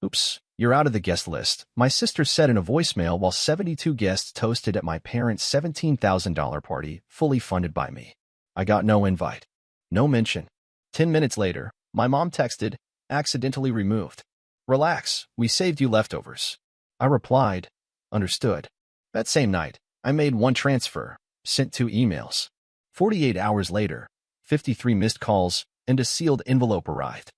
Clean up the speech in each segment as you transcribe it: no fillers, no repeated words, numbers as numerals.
Oops, you're out of the guest list, my sister said in a voicemail while 72 guests toasted at my parents' $17,000 party, fully funded by me. I got no invite. No mention. 10 minutes later, my mom texted, accidentally removed. Relax, we saved you leftovers. I replied, understood. That same night, I made one transfer, sent 2 emails. 48 hours later, 53 missed calls, and a sealed envelope arrived.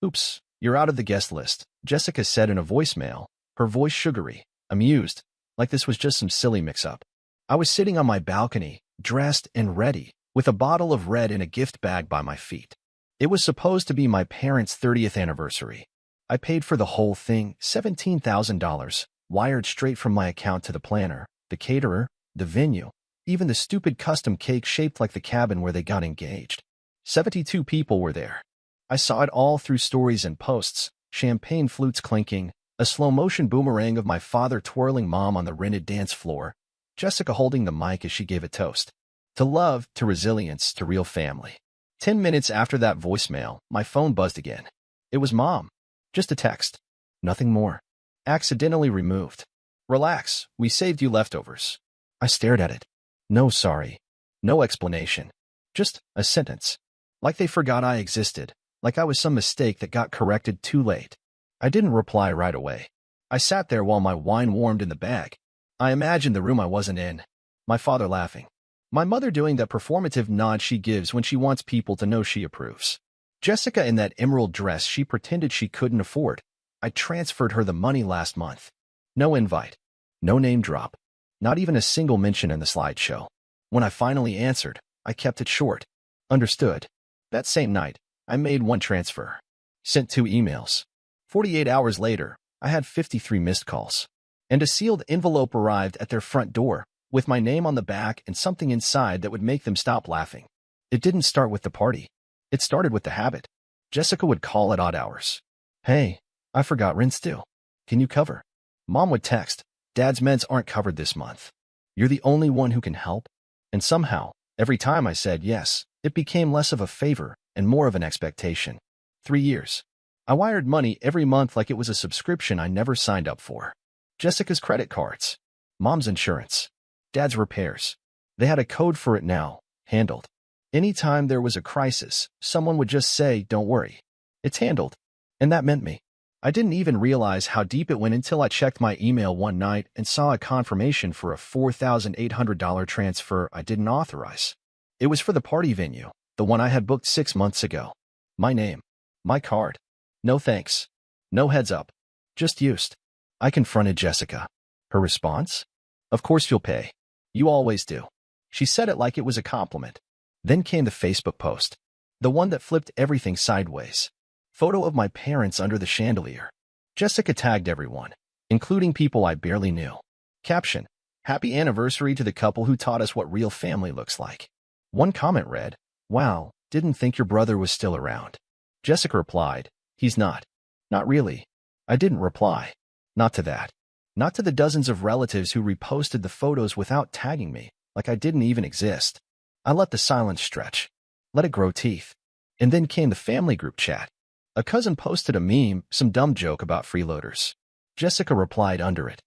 Oops, you're out of the guest list, Jessica said in a voicemail, her voice sugary, amused, like this was just some silly mix-up. I was sitting on my balcony, dressed and ready, with a bottle of red in a gift bag by my feet. It was supposed to be my parents' 30th anniversary. I paid for the whole thing, $17,000, wired straight from my account to the planner, the caterer, the venue, even the stupid custom cake shaped like the cabin where they got engaged. 72 people were there. I saw it all through stories and posts, champagne flutes clinking, a slow-motion boomerang of my father twirling mom on the rented dance floor, Jessica holding the mic as she gave a toast. To love, to resilience, to real family. 10 minutes after that voicemail, my phone buzzed again. It was Mom. Just a text. Nothing more. Accidentally removed. Relax, we saved you leftovers. I stared at it. No sorry. No explanation. Just a sentence. Like they forgot I existed. Like I was some mistake that got corrected too late. I didn't reply right away. I sat there while my wine warmed in the bag. I imagined the room I wasn't in. My father laughing. My mother doing that performative nod she gives when she wants people to know she approves. Jessica in that emerald dress she pretended she couldn't afford. I transferred her the money last month. No invite. No name drop. Not even a single mention in the slideshow. When I finally answered, I kept it short. Understood. That same night, I made one transfer. Sent 2 emails. 48 hours later, I had 53 missed calls. And a sealed envelope arrived at their front door, with my name on the back and something inside that would make them stop laughing. It didn't start with the party. It started with the habit. Jessica would call at odd hours. Hey, I forgot rent's due. Can you cover? Mom would text, Dad's meds aren't covered this month. You're the only one who can help? And somehow, every time I said yes, it became less of a favor and more of an expectation. 3 years. I wired money every month like it was a subscription I never signed up for. Jessica's credit cards. Mom's insurance. Dad's repairs. They had a code for it now, handled. Anytime there was a crisis, someone would just say, don't worry. It's handled. And that meant me. I didn't even realize how deep it went until I checked my email one night and saw a confirmation for a $4,800 transfer I didn't authorize. It was for the party venue, the one I had booked 6 months ago. My name. My card. No thanks. No heads up. Just used. I confronted Jessica. Her response? Of course you'll pay. You always do. She said it like it was a compliment. Then came the Facebook post. The one that flipped everything sideways. Photo of my parents under the chandelier. Jessica tagged everyone, including people I barely knew. Caption: Happy anniversary to the couple who taught us what real family looks like. One comment read, Wow, didn't think your brother was still around. Jessica replied, He's not. Not really. I didn't reply. Not to that. Not to the dozens of relatives who reposted the photos without tagging me, like I didn't even exist. I let the silence stretch. Let it grow teeth. And then came the family group chat. A cousin posted a meme, some dumb joke about freeloaders. Jessica replied under it.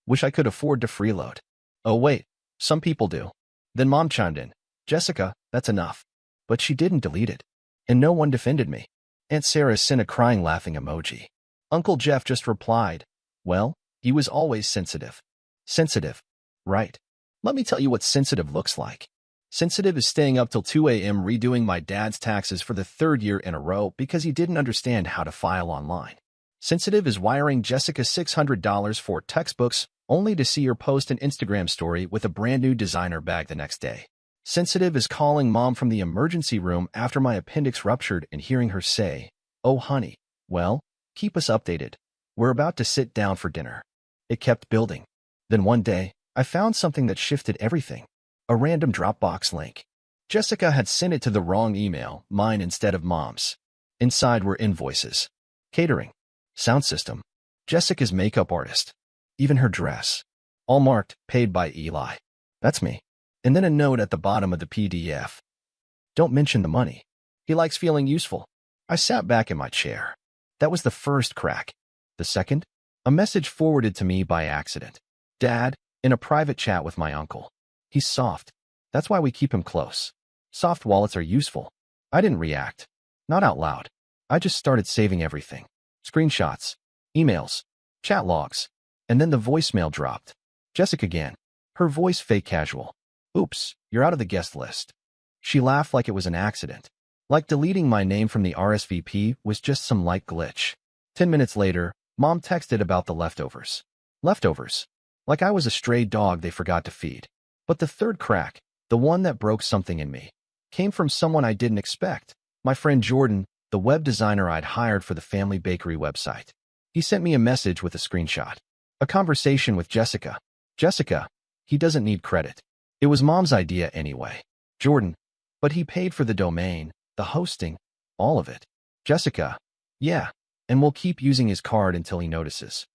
Wish I could afford to freeload. Oh wait, some people do. Then Mom chimed in. Jessica, that's enough. But she didn't delete it. And no one defended me. Aunt Sarah sent a crying laughing emoji. Uncle Jeff just replied, well, he was always sensitive. Sensitive. Right. Let me tell you what sensitive looks like. Sensitive is staying up till 2 a.m. redoing my dad's taxes for the 3rd year in a row because he didn't understand how to file online. Sensitive is wiring Jessica $600 for textbooks only to see her post an Instagram story with a brand new designer bag the next day. Sensitive is calling Mom from the emergency room after my appendix ruptured and hearing her say, oh honey, well, keep us updated. We're about to sit down for dinner. It kept building. Then one day, I found something that shifted everything. A random Dropbox link. Jessica had sent it to the wrong email, mine instead of Mom's. Inside were invoices. Catering. Sound system. Jessica's makeup artist. Even her dress. All marked, paid by Eli. That's me. And then a note at the bottom of the PDF. Don't mention the money. He likes feeling useful. I sat back in my chair. That was the first crack. The second? A message forwarded to me by accident. Dad, in a private chat with my uncle. He's soft. That's why we keep him close. Soft wallets are useful. I didn't react. Not out loud. I just started saving everything. Screenshots, emails, chat logs. And then the voicemail dropped. Jessica again. Her voice fake casual. Oops, you're out of the guest list. She laughed like it was an accident. Like deleting my name from the RSVP was just some light glitch. 10 minutes later, Mom texted about the leftovers. Leftovers. Like I was a stray dog they forgot to feed. But the third crack, the one that broke something in me, came from someone I didn't expect. My friend Jordan, the web designer I'd hired for the family bakery website. He sent me a message with a screenshot. A conversation with Jessica. Jessica, he doesn't need credit. It was Mom's idea anyway. Jordan, but he paid for the domain, the hosting, all of it. Jessica, yeah, and we'll keep using his card until he notices.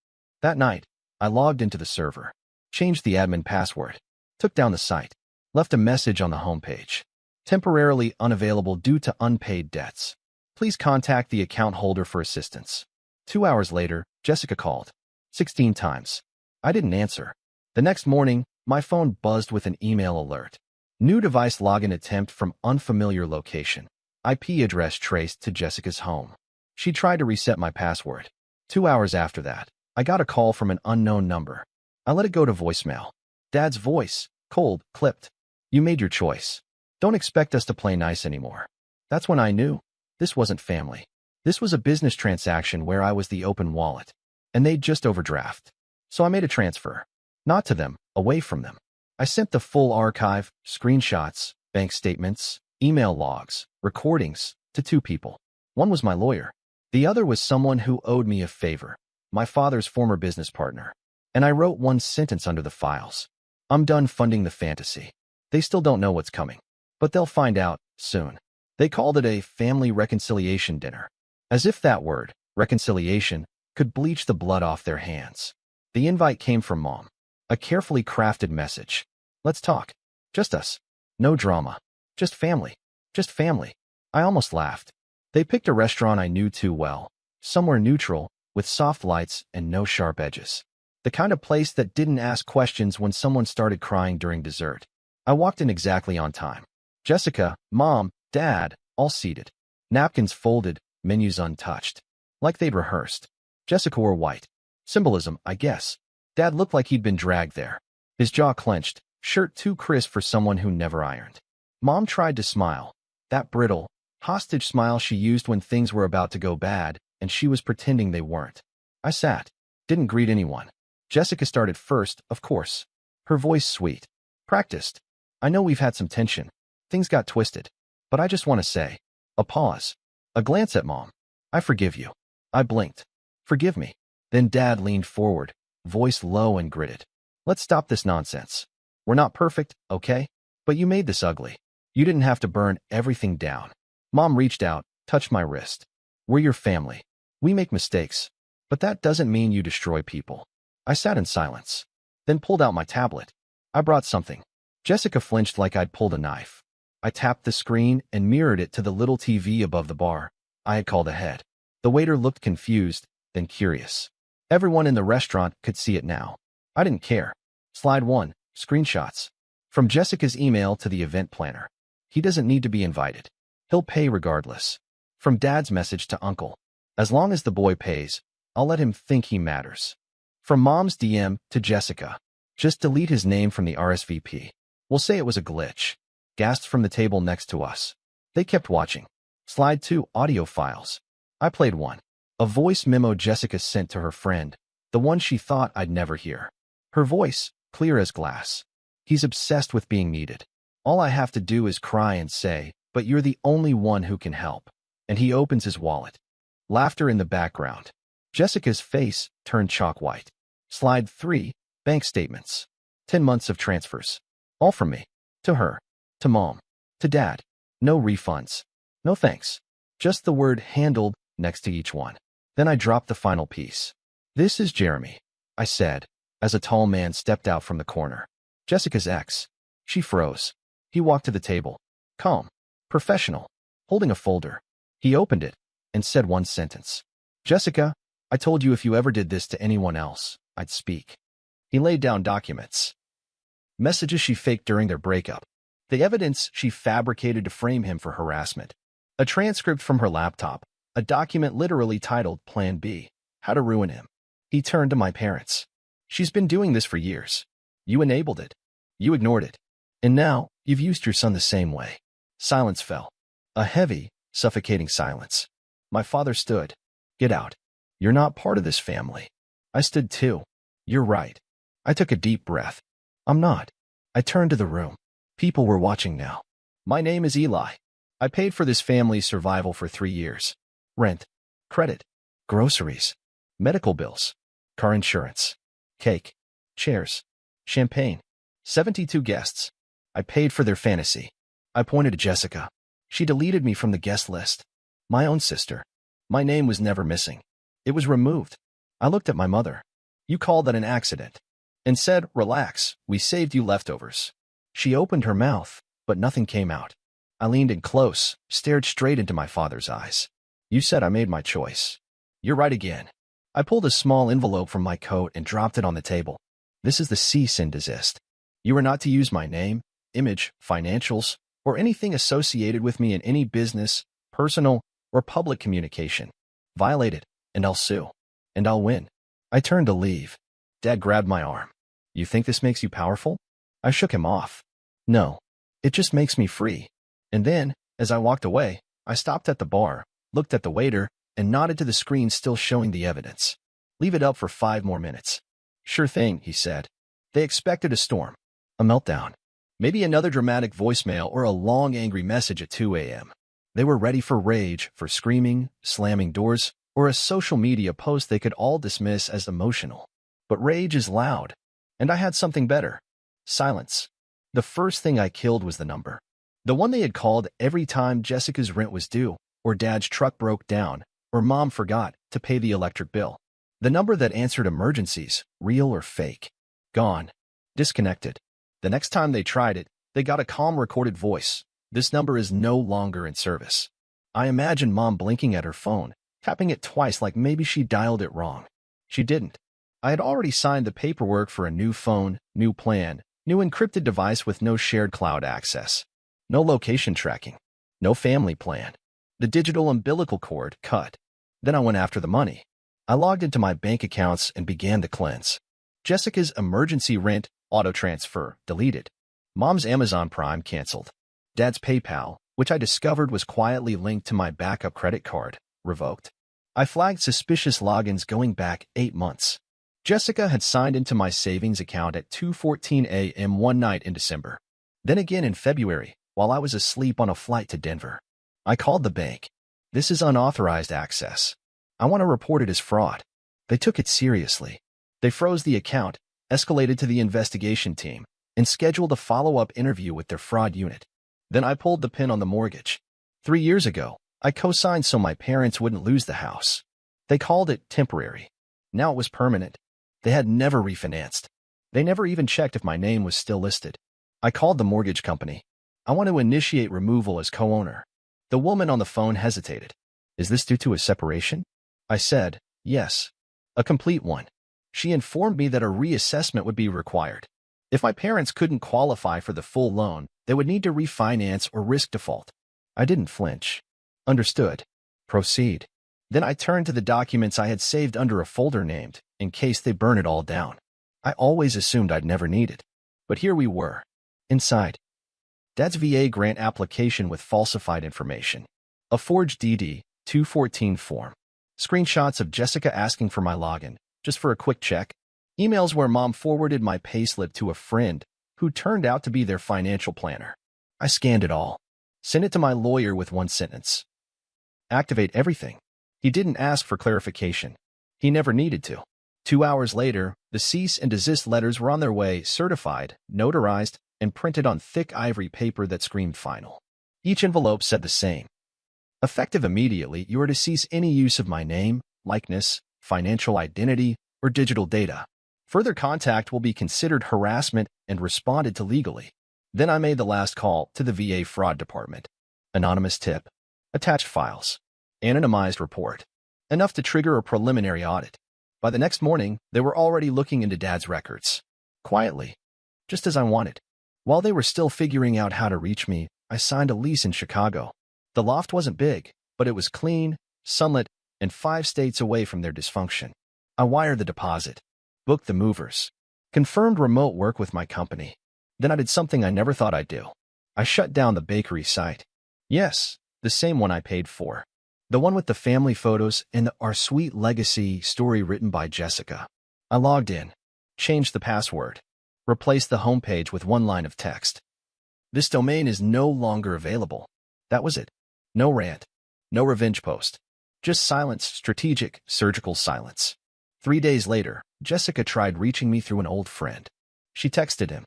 That night, I logged into the server, changed the admin password, took down the site, left a message on the homepage. Temporarily unavailable due to unpaid debts. Please contact the account holder for assistance. 2 hours later, Jessica called. 16 times. I didn't answer. The next morning, my phone buzzed with an email alert. New device login attempt from unfamiliar location. IP address traced to Jessica's home. She tried to reset my password. 2 hours after that, I got a call from an unknown number. I let it go to voicemail. Dad's voice, cold, clipped. You made your choice. Don't expect us to play nice anymore. That's when I knew. This wasn't family. This was a business transaction where I was the open wallet. And they'd just overdraft. So I made a transfer. Not to them, away from them. I sent the full archive, screenshots, bank statements, email logs, recordings, to 2 people. One was my lawyer. The other was someone who owed me a favor, my father's former business partner. And I wrote one sentence under the files. I'm done funding the fantasy. They still don't know what's coming. But they'll find out, soon. They called it a family reconciliation dinner. As if that word, reconciliation, could bleach the blood off their hands. The invite came from Mom. A carefully crafted message. Let's talk. Just us. No drama. Just family. Just family. I almost laughed. They picked a restaurant I knew too well. Somewhere neutral, with soft lights and no sharp edges. The kind of place that didn't ask questions when someone started crying during dessert. I walked in exactly on time. Jessica, Mom, Dad, all seated. Napkins folded, menus untouched. Like they'd rehearsed. Jessica wore white. Symbolism, I guess. Dad looked like he'd been dragged there. His jaw clenched, shirt too crisp for someone who never ironed. Mom tried to smile. That brittle, hostage smile she used when things were about to go bad, and she was pretending they weren't. I sat. Didn't greet anyone. Jessica started first, of course. Her voice sweet. Practiced. I know we've had some tension. Things got twisted. But I just want to say. A pause. A glance at Mom. I forgive you. I blinked. Forgive me. Then Dad leaned forward, voice low and gritted. Let's stop this nonsense. We're not perfect, okay? But you made this ugly. You didn't have to burn everything down. Mom reached out, touched my wrist. We're your family. We make mistakes. But that doesn't mean you destroy people. I sat in silence. Then pulled out my tablet. I brought something. Jessica flinched like I'd pulled a knife. I tapped the screen and mirrored it to the little TV above the bar. I had called ahead. The waiter looked confused, then curious. Everyone in the restaurant could see it now. I didn't care. Slide 1, screenshots. From Jessica's email to the event planner. He doesn't need to be invited. He'll pay regardless. From Dad's message to Uncle. As long as the boy pays, I'll let him think he matters. From Mom's DM to Jessica. Just delete his name from the RSVP. We'll say it was a glitch. Gasped from the table next to us. They kept watching. Slide 2, audio files. I played one. A voice memo Jessica sent to her friend, the one she thought I'd never hear. Her voice, clear as glass. He's obsessed with being needed. All I have to do is cry and say, but you're the only one who can help. And he opens his wallet. Laughter in the background. Jessica's face turned chalk white. Slide 3, bank statements. 10 months of transfers. All from me. To her. To Mom. To Dad. No refunds. No thanks. Just the word handled next to each one. Then I dropped the final piece. This is Jeremy, I said, as a tall man stepped out from the corner. Jessica's ex. She froze. He walked to the table. Calm. Professional. Holding a folder. He opened it and said one sentence. Jessica, I told you if you ever did this to anyone else, I'd speak. He laid down documents. Messages she faked during their breakup. The evidence she fabricated to frame him for harassment. A transcript from her laptop. A document literally titled Plan B, How to Ruin Him. He turned to my parents. She's been doing this for years. You enabled it. You ignored it. And now, you've used your son the same way. Silence fell. A heavy, suffocating silence. My father stood. Get out. You're not part of this family. I stood too. You're right. I took a deep breath. I'm not. I turned to the room. People were watching now. My name is Eli. I paid for this family's survival for 3 years. Rent, credit, groceries, medical bills, car insurance, cake, chairs, champagne, 72 guests. I paid for their fantasy. I pointed to Jessica. She deleted me from the guest list. My own sister. My name was never missing. It was removed. I looked at my mother. You called that an accident. And said, relax, we saved you leftovers. She opened her mouth, but nothing came out. I leaned in close, stared straight into my father's eyes. You said I made my choice. You're right again. I pulled a small envelope from my coat and dropped it on the table. This is the cease and desist. You are not to use my name, image, financials, or anything associated with me in any business, personal, or public communication. Violate it, and I'll sue. And I'll win. I turned to leave. Dad grabbed my arm. You think this makes you powerful? I shook him off. No. It just makes me free. And then, as I walked away, I stopped at the bar, looked at the waiter, and nodded to the screen still showing the evidence. Leave it up for 5 more minutes. Sure thing, he said. They expected a storm. A meltdown. Maybe another dramatic voicemail or a long angry message at 2 a.m. They were ready for rage, for screaming, slamming doors, or a social media post they could all dismiss as emotional. But rage is loud. And I had something better. Silence. The first thing I killed was the number. The one they had called every time Jessica's rent was due, or Dad's truck broke down, or Mom forgot to pay the electric bill. The number that answered emergencies, real or fake. Gone. Disconnected. The next time they tried it, they got a calm recorded voice. This number is no longer in service. I imagined Mom blinking at her phone, tapping it twice like maybe she dialed it wrong. She didn't. I had already signed the paperwork for a new phone, new plan, new encrypted device with no shared cloud access. No location tracking. No family plan. The digital umbilical cord cut. Then I went after the money. I logged into my bank accounts and began the cleanse. Jessica's emergency rent, auto transfer, deleted. Mom's Amazon Prime canceled. Dad's PayPal, which I discovered was quietly linked to my backup credit card, revoked. I flagged suspicious logins going back 8 months. Jessica had signed into my savings account at 2:14 a.m. one night in December. Then again in February, while I was asleep on a flight to Denver. I called the bank. This is unauthorized access. I want to report it as fraud. They took it seriously. They froze the account, escalated to the investigation team, and scheduled a follow-up interview with their fraud unit. Then I pulled the pin on the mortgage. 3 years ago, I co-signed so my parents wouldn't lose the house. They called it temporary. Now it was permanent. They had never refinanced. They never even checked if my name was still listed. I called the mortgage company. I want to initiate removal as co-owner. The woman on the phone hesitated. Is this due to a separation? I said, yes. A complete one. She informed me that a reassessment would be required. If my parents couldn't qualify for the full loan, they would need to refinance or risk default. I didn't flinch. Understood. Proceed. Then I turned to the documents I had saved under a folder named, in case they burn it all down. I always assumed I'd never need it. But here we were. Inside. Dad's VA grant application with falsified information. A forged DD-214 form. Screenshots of Jessica asking for my login, just for a quick check. Emails where Mom forwarded my payslip to a friend who turned out to be their financial planner. I scanned it all. Sent it to my lawyer with one sentence. Activate everything. He didn't ask for clarification. He never needed to. 2 hours later, the cease and desist letters were on their way, certified, notarized, and printed on thick ivory paper that screamed final. Each envelope said the same. Effective immediately, you are to cease any use of my name, likeness, financial identity, or digital data. Further contact will be considered harassment and responded to legally. Then I made the last call to the VA fraud department. Anonymous tip. Attached files. Anonymized report. enough to trigger a preliminary audit. By the next morning, they were already looking into Dad's records. Quietly, just as I wanted. While they were still figuring out how to reach me, I signed a lease in Chicago. The loft wasn't big, but it was clean, sunlit, and 5 states away from their dysfunction. I wired the deposit, booked the movers, confirmed remote work with my company. Then I did something I never thought I'd do. I shut down the bakery site. Yes, the same one I paid for. The one with the family photos and the Our Sweet Legacy story written by Jessica. I logged in, changed the password, replaced the homepage with one line of text. This domain is no longer available. That was it. No rant. No revenge post. Just silence, strategic, surgical silence. 3 days later, Jessica tried reaching me through an old friend. She texted him.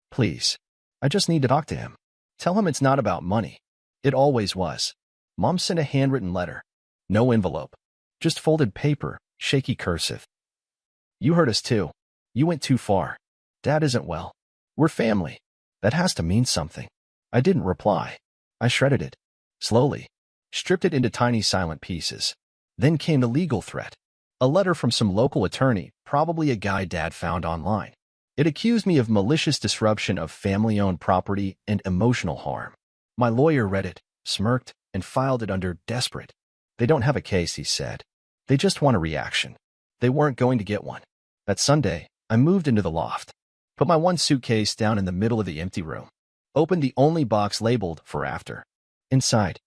Please. I just need to talk to him. Tell him it's not about money. It always was. Mom sent a handwritten letter. No envelope. Just folded paper, shaky cursive. You hurt us too. You went too far. Dad isn't well. We're family. That has to mean something. I didn't reply. I shredded it. Slowly. Stripped it into tiny silent pieces. Then came the legal threat. A letter from some local attorney, probably a guy Dad found online. It accused me of malicious disruption of family-owned property and emotional harm. My lawyer read it, smirked, and filed it under desperate. They don't have a case, he said. They just want a reaction. They weren't going to get one. That Sunday, I moved into the loft. Put my one suitcase down in the middle of the empty room. Opened the only box labeled for after. Inside,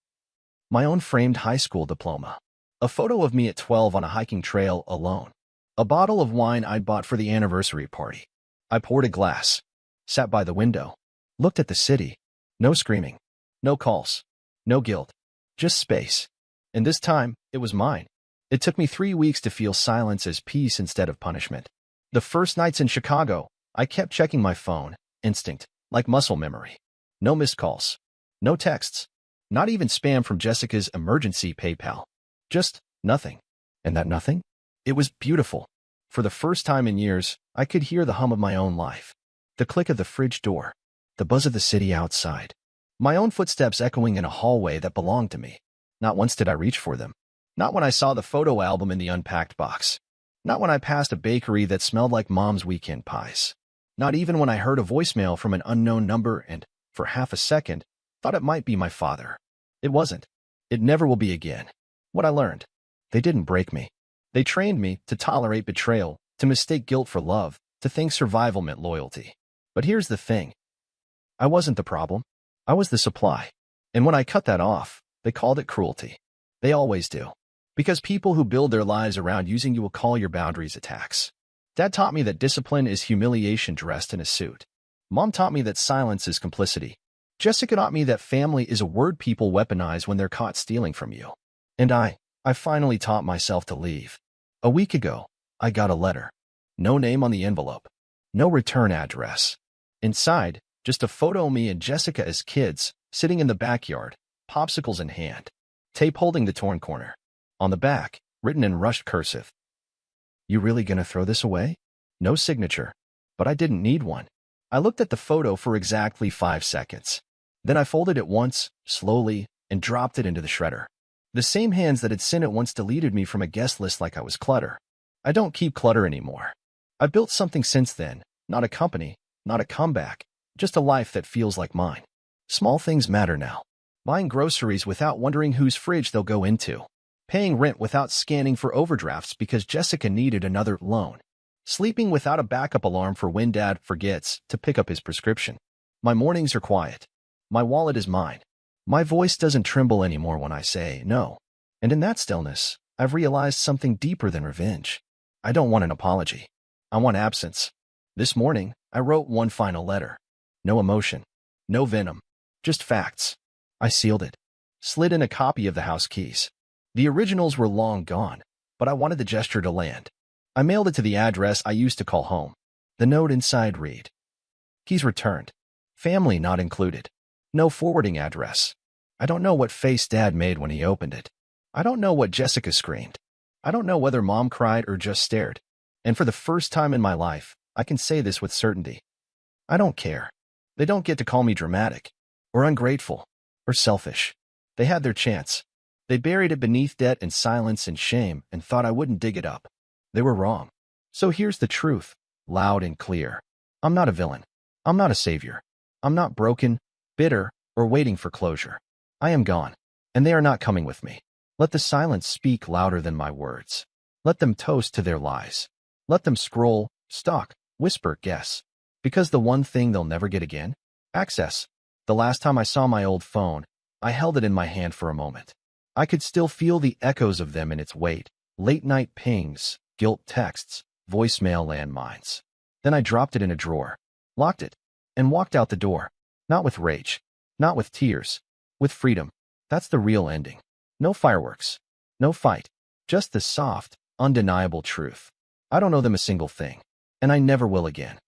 my own framed high school diploma. A photo of me at 12 on a hiking trail alone. A bottle of wine I'd bought for the anniversary party. I poured a glass, sat by the window, looked at the city. No screaming, no calls, no guilt, just space. And this time, it was mine. It took me 3 weeks to feel silence as peace instead of punishment. The first nights in Chicago, I kept checking my phone, instinct, like muscle memory. No missed calls, no texts, not even spam from Jessica's emergency PayPal. Just nothing. And that nothing? It was beautiful. For the first time in years, I could hear the hum of my own life. The click of the fridge door. The buzz of the city outside. My own footsteps echoing in a hallway that belonged to me. Not once did I reach for them. Not when I saw the photo album in the unpacked box. Not when I passed a bakery that smelled like Mom's weekend pies. Not even when I heard a voicemail from an unknown number and, for half a second, thought it might be my father. It wasn't. It never will be again. What I learned. They didn't break me. They trained me to tolerate betrayal, to mistake guilt for love, to think survival meant loyalty. But here's the thing. I wasn't the problem. I was the supply. And when I cut that off, they called it cruelty. They always do. Because people who build their lives around using you will call your boundaries attacks. Dad taught me that discipline is humiliation dressed in a suit. Mom taught me that silence is complicity. Jessica taught me that family is a word people weaponize when they're caught stealing from you. And I finally taught myself to leave. A week ago, I got a letter. No name on the envelope. No return address. Inside, just a photo of me and Jessica as kids, sitting in the backyard, popsicles in hand. Tape holding the torn corner. On the back, written in rushed cursive. You really gonna throw this away? No signature. But I didn't need one. I looked at the photo for exactly 5 seconds. Then I folded it once, slowly, and dropped it into the shredder. The same hands that had sent it once deleted me from a guest list like I was clutter. I don't keep clutter anymore. I built something since then, not a company, not a comeback, just a life that feels like mine. Small things matter now. Buying groceries without wondering whose fridge they'll go into. Paying rent without scanning for overdrafts because Jessica needed another loan. Sleeping without a backup alarm for when Dad forgets to pick up his prescription. My mornings are quiet. My wallet is mine. My voice doesn't tremble anymore when I say no. And in that stillness, I've realized something deeper than revenge. I don't want an apology. I want absence. This morning, I wrote one final letter. No emotion. No venom. Just facts. I sealed it. Slid in a copy of the house keys. The originals were long gone, but I wanted the gesture to land. I mailed it to the address I used to call home. The note inside read, keys returned. Family not included. No forwarding address. I don't know what face Dad made when he opened it. I don't know what Jessica screamed. I don't know whether Mom cried or just stared. And for the first time in my life, I can say this with certainty. I don't care. They don't get to call me dramatic, or ungrateful, or selfish. They had their chance. They buried it beneath debt and silence and shame and thought I wouldn't dig it up. They were wrong. So here's the truth, loud and clear. I'm not a villain. I'm not a savior. I'm not broken, bitter, or waiting for closure. I am gone, and they are not coming with me. Let the silence speak louder than my words. Let them toast to their lies. Let them scroll, stalk, whisper, guess. Because the one thing they'll never get again? Access. The last time I saw my old phone, I held it in my hand for a moment. I could still feel the echoes of them in its weight. Late-night pings, guilt texts, voicemail landmines. Then I dropped it in a drawer, locked it, and walked out the door. Not with rage, not with tears, with freedom. That's the real ending. No fireworks, no fight, just the soft, undeniable truth. I don't owe them a single thing, and I never will again.